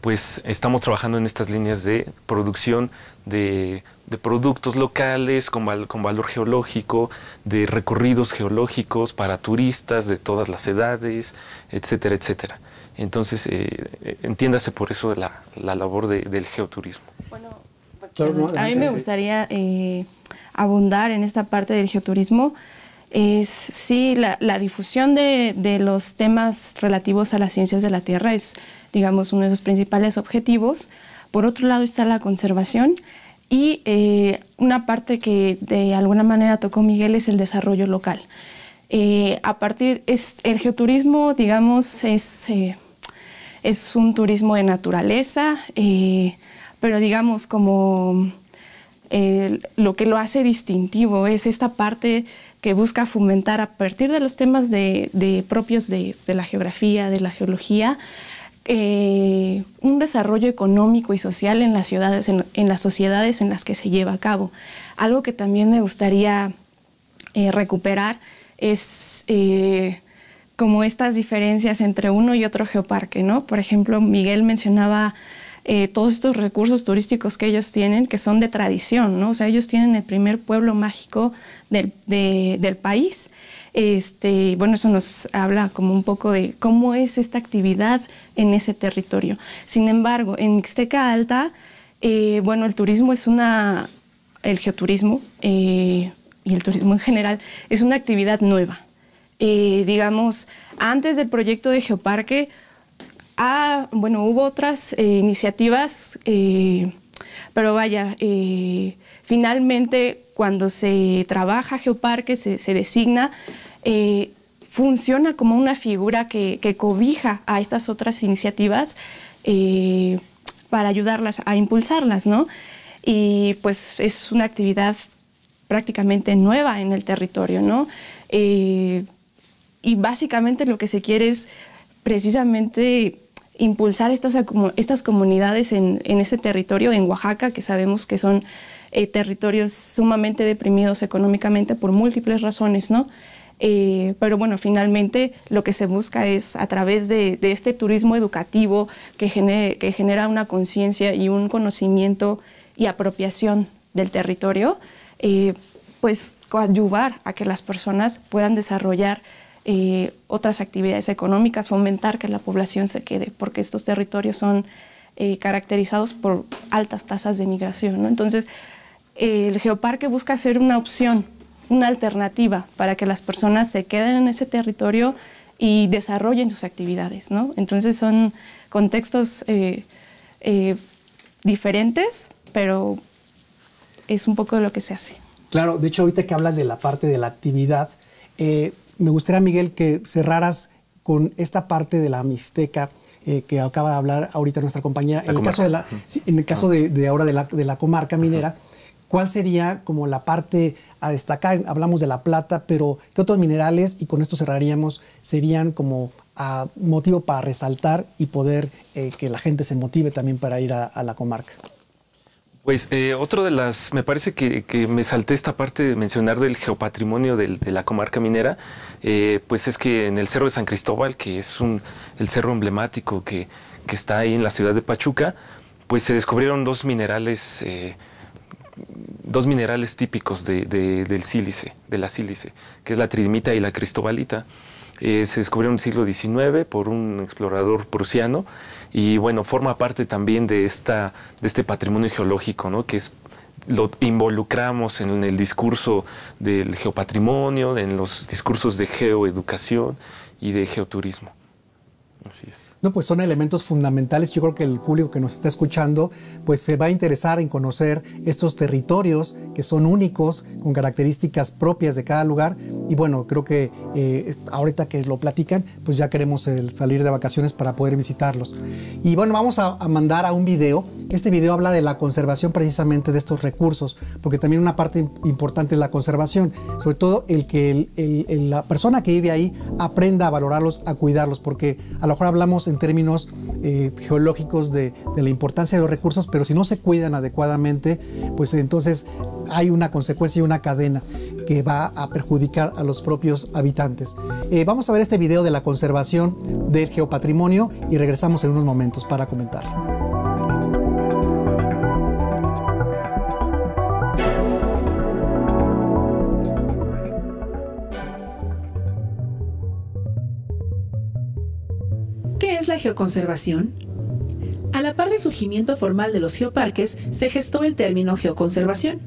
pues estamos trabajando en estas líneas de producción de productos locales con valor geológico, de recorridos geológicos para turistas de todas las edades, etcétera, etcétera. Entonces, entiéndase por eso la labor del geoturismo. Bueno, a mí me gustaría abundar en esta parte del geoturismo. Sí, la difusión de los temas relativos a las ciencias de la Tierra es, digamos, uno de los principales objetivos. Por otro lado está la conservación, y una parte que de alguna manera tocó Miguel es el desarrollo local. El geoturismo, digamos, es un turismo de naturaleza, pero digamos como lo que lo hace distintivo es esta parte que busca fomentar a partir de los temas propios de la geografía, de la geología, un desarrollo económico y social en las ciudades, en las sociedades en las que se lleva a cabo. Algo que también me gustaría recuperar es como estas diferencias entre uno y otro geoparque, ¿no? Por ejemplo, Miguel mencionaba todos estos recursos turísticos que ellos tienen, que son de tradición, ¿no? O sea, ellos tienen el primer pueblo mágico del país. Bueno, eso nos habla como un poco de cómo es esta actividad en ese territorio. Sin embargo, en Mixteca Alta, bueno, el turismo el geoturismo y el turismo en general es una actividad nueva. Digamos, antes del proyecto de Geoparque, hubo otras iniciativas, pero vaya, finalmente cuando se trabaja Geoparque, se designa, funciona como una figura que cobija a estas otras iniciativas para ayudarlas a impulsarlas, ¿no? Y pues es una actividad prácticamente nueva en el territorio, ¿no? Y básicamente lo que se quiere es precisamente impulsar estas comunidades en ese territorio, en Oaxaca, que sabemos que son territorios sumamente deprimidos económicamente por múltiples razones, ¿no? Pero bueno, finalmente lo que se busca es, a través de este turismo educativo que genera una conciencia y un conocimiento y apropiación del territorio, pues coadyuvar a que las personas puedan desarrollar otras actividades económicas, fomentar que la población se quede, porque estos territorios son caracterizados por altas tasas de migración, ¿no? Entonces, el Geoparque busca ser una opción, una alternativa para que las personas se queden en ese territorio y desarrollen sus actividades, ¿no? Entonces son contextos diferentes, pero es un poco de lo que se hace. Claro, de hecho ahorita que hablas de la parte de la actividad, me gustaría, Miguel, que cerraras con esta parte de la Mixteca que acaba de hablar ahorita nuestra compañera. En el caso de ahora de la comarca minera, ¿cuál sería como la parte a destacar? Hablamos de la plata, pero ¿qué otros minerales, y con esto cerraríamos, serían como motivo para resaltar y poder que la gente se motive también para ir a la comarca? Pues otro de las, me parece que me salté esta parte de mencionar del geopatrimonio de la comarca minera, pues es que en el Cerro de San Cristóbal, que es el cerro emblemático que está ahí en la ciudad de Pachuca, pues se descubrieron dos minerales típicos del sílice, de la sílice, que es la tridimita y la cristobalita. Se descubrieron en el siglo XIX por un explorador prusiano y bueno, forma parte también de este patrimonio geológico, ¿no? Que lo involucramos en el discurso del geopatrimonio, en los discursos de geoeducación y de geoturismo. Así es. No, pues son elementos fundamentales. Yo creo que el público que nos está escuchando pues se va a interesar en conocer estos territorios que son únicos, con características propias de cada lugar. Y bueno, creo que ahorita que lo platican, pues ya queremos salir de vacaciones para poder visitarlos. Y bueno, vamos a mandar a un video. Este video habla de la conservación precisamente de estos recursos, porque también una parte importante es la conservación, sobre todo el que la persona que vive ahí aprenda a valorarlos, a cuidarlos, porque a lo mejor hablamos en términos geológicos de la importancia de los recursos, pero si no se cuidan adecuadamente, pues entonces hay una consecuencia y una cadena que va a perjudicar a los propios habitantes. Vamos a ver este video de la conservación del geopatrimonio y regresamos en unos momentos para comentar. ¿Qué es la geoconservación? A la par del surgimiento formal de los geoparques, se gestó el término geoconservación.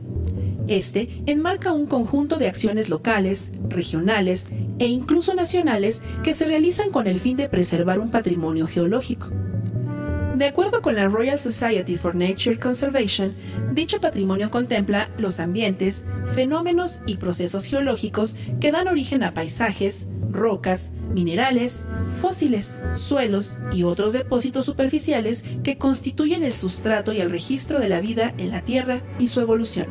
Este enmarca un conjunto de acciones locales, regionales e incluso nacionales que se realizan con el fin de preservar un patrimonio geológico. De acuerdo con la Royal Society for Nature Conservation, dicho patrimonio contempla los ambientes, fenómenos y procesos geológicos que dan origen a paisajes, rocas, minerales, fósiles, suelos y otros depósitos superficiales que constituyen el sustrato y el registro de la vida en la Tierra y su evolución.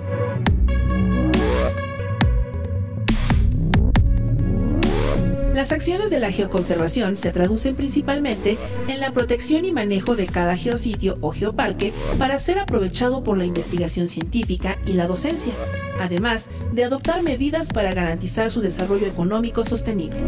Las acciones de la geoconservación se traducen principalmente en la protección y manejo de cada geositio o geoparque para ser aprovechado por la investigación científica y la docencia, además de adoptar medidas para garantizar su desarrollo económico sostenible.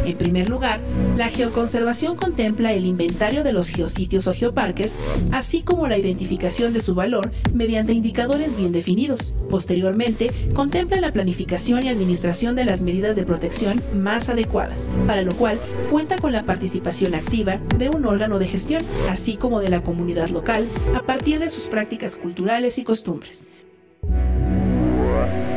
En primer lugar, la geoconservación contempla el inventario de los geositios o geoparques, así como la identificación de su valor mediante indicadores bien definidos. Posteriormente, contempla la planificación y administración de las medidas de protección más adecuadas, para lo cual cuenta con la participación activa de un órgano de gestión, así como de la comunidad local, a partir de sus prácticas culturales y costumbres.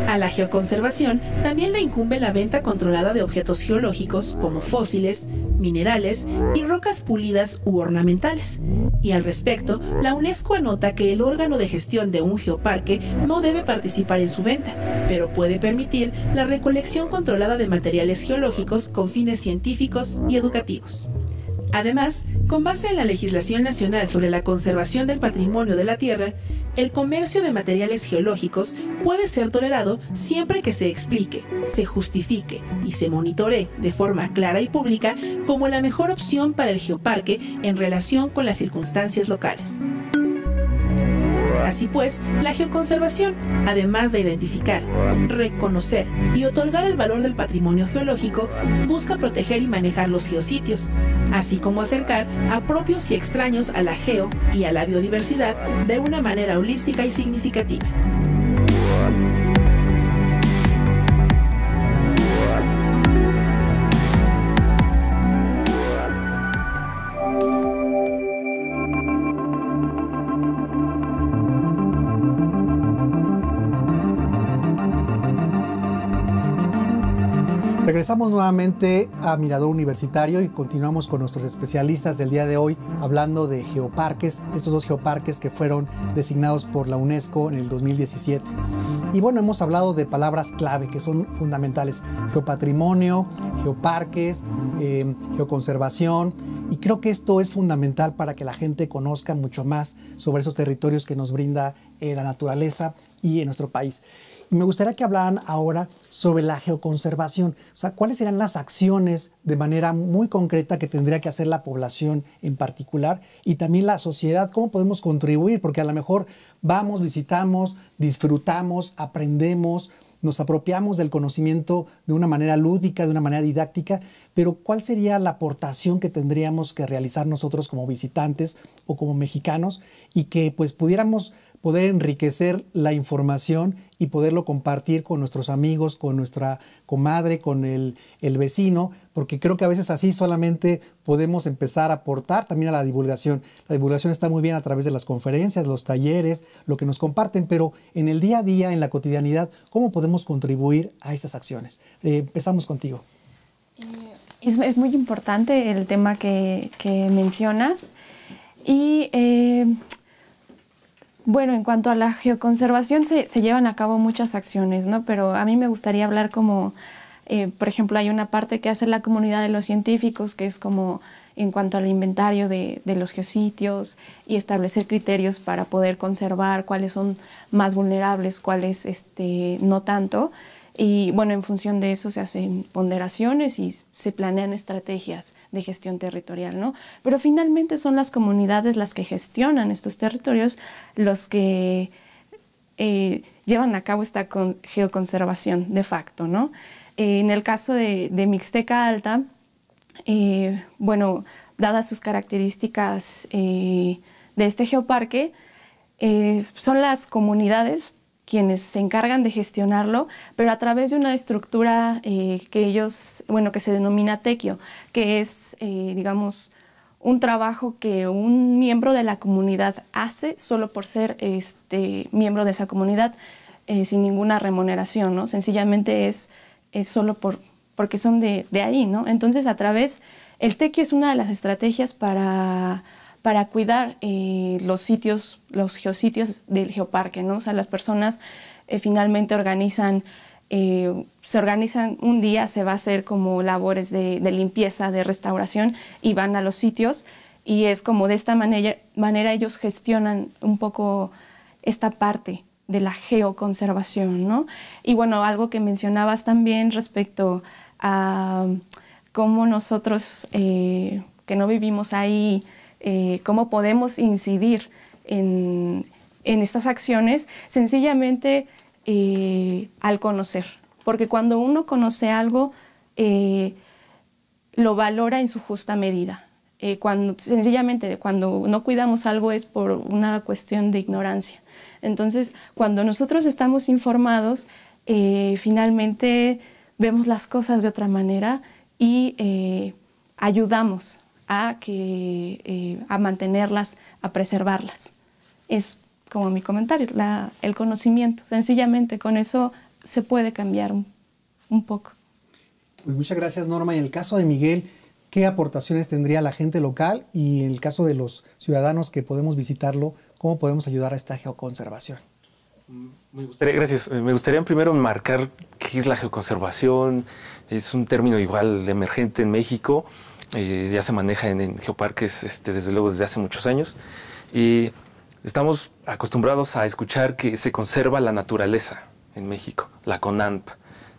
A la geoconservación también le incumbe la venta controlada de objetos geológicos como fósiles, minerales y rocas pulidas u ornamentales. Y al respecto, la UNESCO anota que el órgano de gestión de un geoparque no debe participar en su venta, pero puede permitir la recolección controlada de materiales geológicos con fines científicos y educativos. Además, con base en la legislación nacional sobre la conservación del patrimonio de la tierra, el comercio de materiales geológicos puede ser tolerado siempre que se explique, se justifique y se monitoree de forma clara y pública como la mejor opción para el geoparque en relación con las circunstancias locales. Así pues, la geoconservación, además de identificar, reconocer y otorgar el valor del patrimonio geológico, busca proteger y manejar los geositios, así como acercar a propios y extraños a la geo y a la biodiversidad de una manera holística y significativa. Regresamos nuevamente a Mirador Universitario y continuamos con nuestros especialistas del día de hoy hablando de geoparques, estos dos geoparques que fueron designados por la UNESCO en el 2017. Y bueno, hemos hablado de palabras clave que son fundamentales: geopatrimonio, geoparques, geoconservación, y creo que esto es fundamental para que la gente conozca mucho más sobre esos territorios que nos brinda la naturaleza y en nuestro país. Me gustaría que hablaran ahora sobre la geoconservación, o sea, cuáles serán las acciones de manera muy concreta que tendría que hacer la población en particular y también la sociedad, cómo podemos contribuir, porque a lo mejor vamos, visitamos, disfrutamos, aprendemos, nos apropiamos del conocimiento de una manera lúdica, de una manera didáctica, pero ¿cuál sería la aportación que tendríamos que realizar nosotros como visitantes o como mexicanos y que pues pudiéramos poder enriquecer la información y poderlo compartir con nuestros amigos, con nuestra comadre, con el vecino, porque creo que a veces así solamente podemos empezar a aportar también a la divulgación. La divulgación está muy bien a través de las conferencias, los talleres, lo que nos comparten, pero en el día a día, en la cotidianidad, ¿cómo podemos contribuir a estas acciones? Empezamos contigo. Es muy importante el tema que mencionas y bueno, en cuanto a la geoconservación se llevan a cabo muchas acciones, ¿no? Pero a mí me gustaría hablar como, por ejemplo, hay una parte que hace la comunidad de los científicos, que es como en cuanto al inventario de los geositios y establecer criterios para poder conservar cuáles son más vulnerables, cuáles no tanto. Y bueno, en función de eso se hacen ponderaciones y se planean estrategias de gestión territorial, ¿no? Pero finalmente son las comunidades las que gestionan estos territorios los que llevan a cabo esta geoconservación de facto, ¿no? En el caso de Mixteca Alta, bueno, dadas sus características de este geoparque, son las comunidades quienes se encargan de gestionarlo, pero a través de una estructura que se denomina tequio, que es, digamos, un trabajo que un miembro de la comunidad hace solo por ser miembro de esa comunidad, sin ninguna remuneración, ¿no? Sencillamente es solo porque son de ahí, ¿no? Entonces, el tequio es una de las estrategias para cuidar los geositios del geoparque, ¿no? O sea, las personas finalmente se organizan un día, se va a hacer como labores de limpieza, de restauración, y van a los sitios, y es como de esta manera ellos gestionan un poco esta parte de la geoconservación, ¿no? Y bueno, algo que mencionabas también respecto a cómo nosotros, que no vivimos ahí, cómo podemos incidir en estas acciones, sencillamente al conocer. Porque cuando uno conoce algo, lo valora en su justa medida. Sencillamente, cuando no cuidamos algo es por una cuestión de ignorancia. Entonces, cuando nosotros estamos informados, finalmente vemos las cosas de otra manera y ayudamos a mantenerlas, a preservarlas. Es como mi comentario, el conocimiento. Sencillamente con eso se puede cambiar un poco. Pues muchas gracias, Norma. En el caso de Miguel, ¿qué aportaciones tendría la gente local? Y en el caso de los ciudadanos que podemos visitarlo, ¿cómo podemos ayudar a esta geoconservación? Gracias. Me gustaría primero marcar qué es la geoconservación. Es un término igual emergente en México. Ya se maneja en geoparques desde luego desde hace muchos años. Y estamos acostumbrados a escuchar que se conserva la naturaleza en México, la CONANP.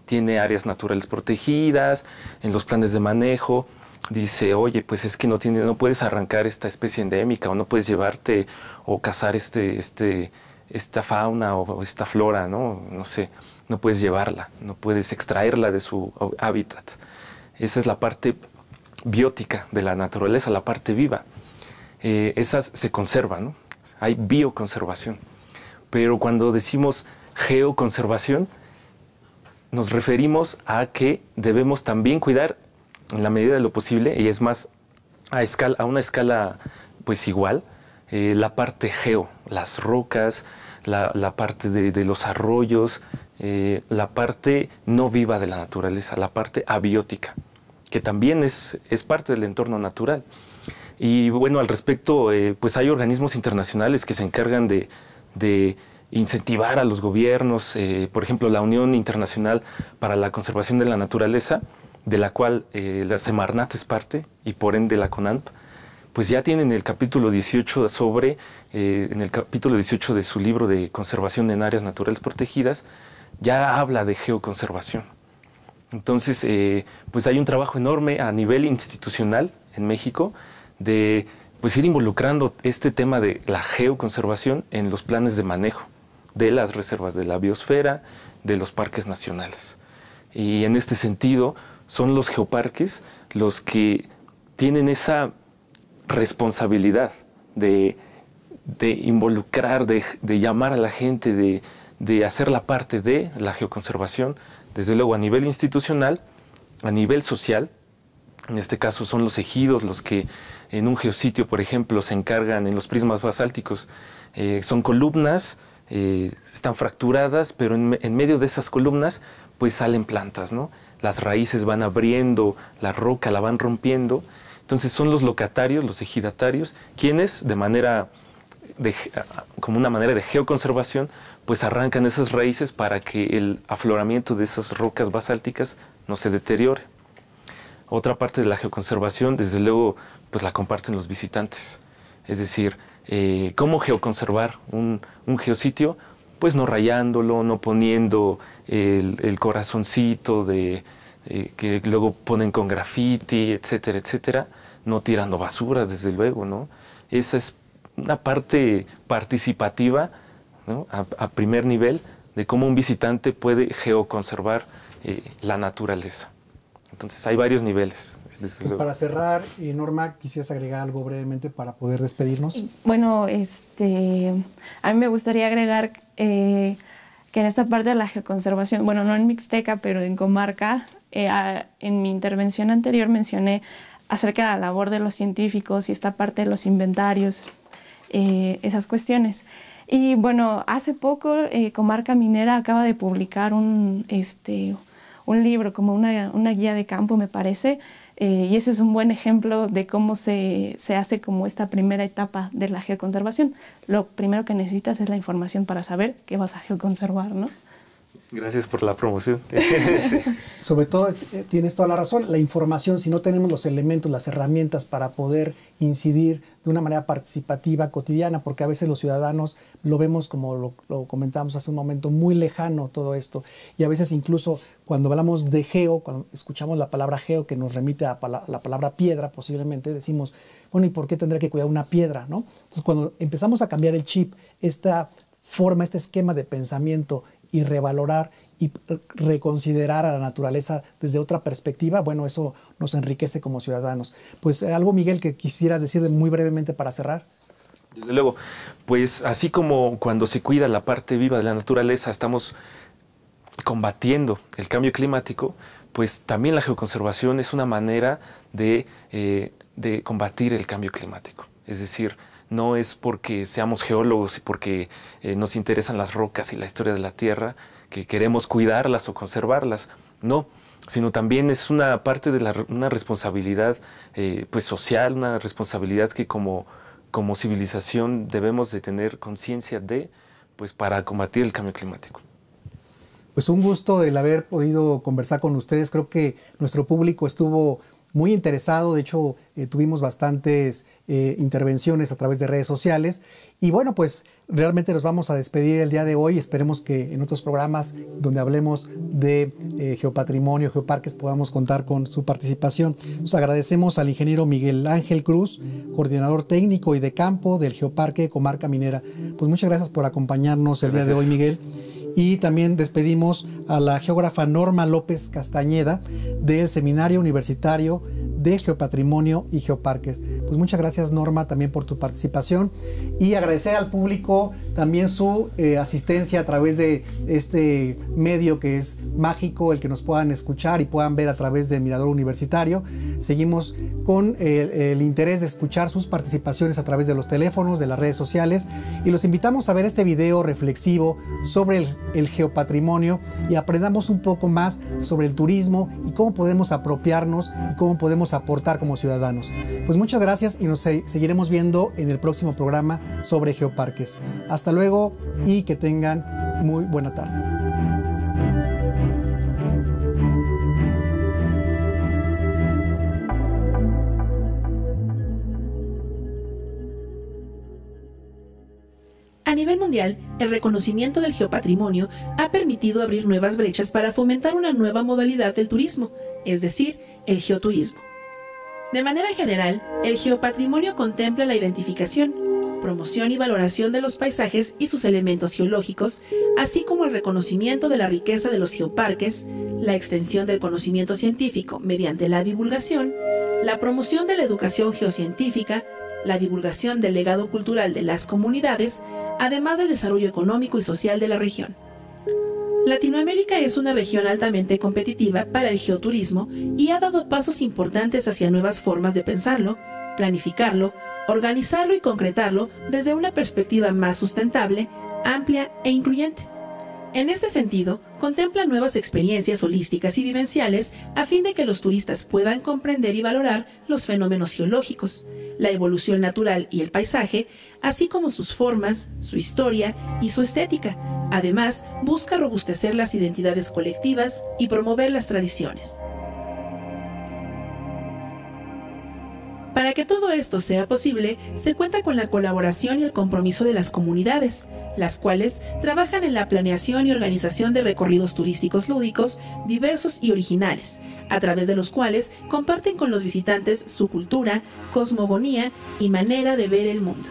Tiene áreas naturales protegidas, en los planes de manejo dice, oye, pues es que no puedes arrancar esta especie endémica o no puedes llevarte o cazar esta fauna o esta flora, no sé, no puedes llevarla, no puedes extraerla de su hábitat. Esa es la parte biótica de la naturaleza, la parte viva. Esas se conservan, ¿no? Hay bioconservación. Pero cuando decimos geoconservación, nos referimos a que debemos también cuidar en la medida de lo posible, y es más a una escala pues igual, la parte geo, las rocas, la parte de los arroyos, la parte no viva de la naturaleza, la parte abiótica, que también es parte del entorno natural. Y bueno, al respecto, pues hay organismos internacionales que se encargan de incentivar a los gobiernos, por ejemplo, la Unión Internacional para la Conservación de la Naturaleza, de la cual la Semarnat es parte, y por ende la CONANP, pues ya tienen el capítulo 18 en el capítulo 18 de su libro de conservación en áreas naturales protegidas, ya habla de geoconservación. Entonces, pues hay un trabajo enorme a nivel institucional en México de pues ir involucrando este tema de la geoconservación en los planes de manejo de las reservas de la biosfera, de los parques nacionales. Y en este sentido, son los geoparques los que tienen esa responsabilidad de involucrar, de llamar a la gente, de hacer la parte de la geoconservación, desde luego a nivel institucional, a nivel social. En este caso son los ejidos los que en un geositio, por ejemplo, se encargan en los prismas basálticos. Son columnas, están fracturadas, pero en medio de esas columnas pues salen plantas, ¿no? Las raíces van abriendo la roca, la van rompiendo. Entonces son los locatarios, los ejidatarios, quienes como una manera de geoconservación, pues arrancan esas raíces para que el afloramiento de esas rocas basálticas no se deteriore. Otra parte de la geoconservación, desde luego, pues la comparten los visitantes. Es decir, ¿cómo geoconservar un geositio? Pues no rayándolo, no poniendo el corazoncito que luego ponen con grafiti, etcétera, etcétera, no tirando basura, desde luego, ¿no? Esa es una parte participativa, ¿no? a primer nivel de cómo un visitante puede geoconservar la naturaleza. Entonces hay varios niveles. Pues para cerrar, Norma, ¿quisieras agregar algo brevemente para poder despedirnos? Bueno, a mí me gustaría agregar que en esta parte de la geoconservación, bueno, no en Mixteca, pero en comarca, en mi intervención anterior mencioné acerca de la labor de los científicos y esta parte de los inventarios, esas cuestiones. Y bueno, hace poco Comarca Minera acaba de publicar un libro, como una guía de campo, me parece, y ese es un buen ejemplo de cómo se hace como esta primera etapa de la geoconservación. Lo primero que necesitas es la información para saber qué vas a geoconservar, ¿no? Gracias por la promoción. Sí. Sobre todo, tienes toda la razón, la información, si no tenemos los elementos, las herramientas para poder incidir de una manera participativa, cotidiana, porque a veces los ciudadanos lo vemos, como lo comentábamos hace un momento, muy lejano todo esto. Y a veces incluso cuando hablamos de geo, cuando escuchamos la palabra geo que nos remite a la palabra piedra, posiblemente decimos, bueno, ¿y por qué tendré que cuidar una piedra, no? Entonces, cuando empezamos a cambiar el chip, esta forma, este esquema de pensamiento, y revalorar y reconsiderar a la naturaleza desde otra perspectiva, bueno, eso nos enriquece como ciudadanos. Pues algo, Miguel, que quisieras decir muy brevemente para cerrar. Desde luego, pues así como cuando se cuida la parte viva de la naturaleza, estamos combatiendo el cambio climático, pues también la geoconservación es una manera de combatir el cambio climático. Es decir, no es porque seamos geólogos y porque nos interesan las rocas y la historia de la Tierra que queremos cuidarlas o conservarlas, no, sino también es una parte de una responsabilidad pues social, una responsabilidad que como civilización debemos de tener conciencia de, pues para combatir el cambio climático. Pues un gusto el haber podido conversar con ustedes. Creo que nuestro público estuvo muy interesado. De hecho, tuvimos bastantes intervenciones a través de redes sociales. Y bueno, pues realmente nos vamos a despedir el día de hoy. Esperemos que en otros programas donde hablemos de geopatrimonio, geoparques, podamos contar con su participación. Nos agradecemos al ingeniero Miguel Ángel Cruz, coordinador técnico y de campo del Geoparque Comarca Minera. Pues muchas gracias por acompañarnos el día de hoy, Miguel. Y también despedimos a la geógrafa Norma López Castañeda del Seminario Universitario de Geopatrimonio y Geoparques. Pues muchas gracias, Norma, también por tu participación, y agradecer al público también su asistencia a través de este medio que es mágico, el que nos puedan escuchar y puedan ver a través del Mirador Universitario. Seguimos con el interés de escuchar sus participaciones a través de los teléfonos, de las redes sociales, y los invitamos a ver este video reflexivo sobre el geopatrimonio y aprendamos un poco más sobre el turismo y cómo podemos apropiarnos y cómo podemos aportar como ciudadanos. Pues muchas gracias y nos seguiremos viendo en el próximo programa sobre geoparques. Hasta luego y que tengan muy buena tarde. A nivel mundial, el reconocimiento del geopatrimonio ha permitido abrir nuevas brechas para fomentar una nueva modalidad del turismo, es decir, el geoturismo. De manera general, el geopatrimonio contempla la identificación, promoción y valoración de los paisajes y sus elementos geológicos, así como el reconocimiento de la riqueza de los geoparques, la extensión del conocimiento científico mediante la divulgación, la promoción de la educación geocientífica, la divulgación del legado cultural de las comunidades, además del desarrollo económico y social de la región. Latinoamérica es una región altamente competitiva para el geoturismo y ha dado pasos importantes hacia nuevas formas de pensarlo, planificarlo, organizarlo y concretarlo desde una perspectiva más sustentable, amplia e incluyente. En este sentido, contempla nuevas experiencias holísticas y vivenciales a fin de que los turistas puedan comprender y valorar los fenómenos geológicos, la evolución natural y el paisaje, así como sus formas, su historia y su estética. Además, busca robustecer las identidades colectivas y promover las tradiciones. Para que todo esto sea posible, se cuenta con la colaboración y el compromiso de las comunidades, las cuales trabajan en la planeación y organización de recorridos turísticos lúdicos, diversos y originales, a través de los cuales comparten con los visitantes su cultura, cosmogonía y manera de ver el mundo.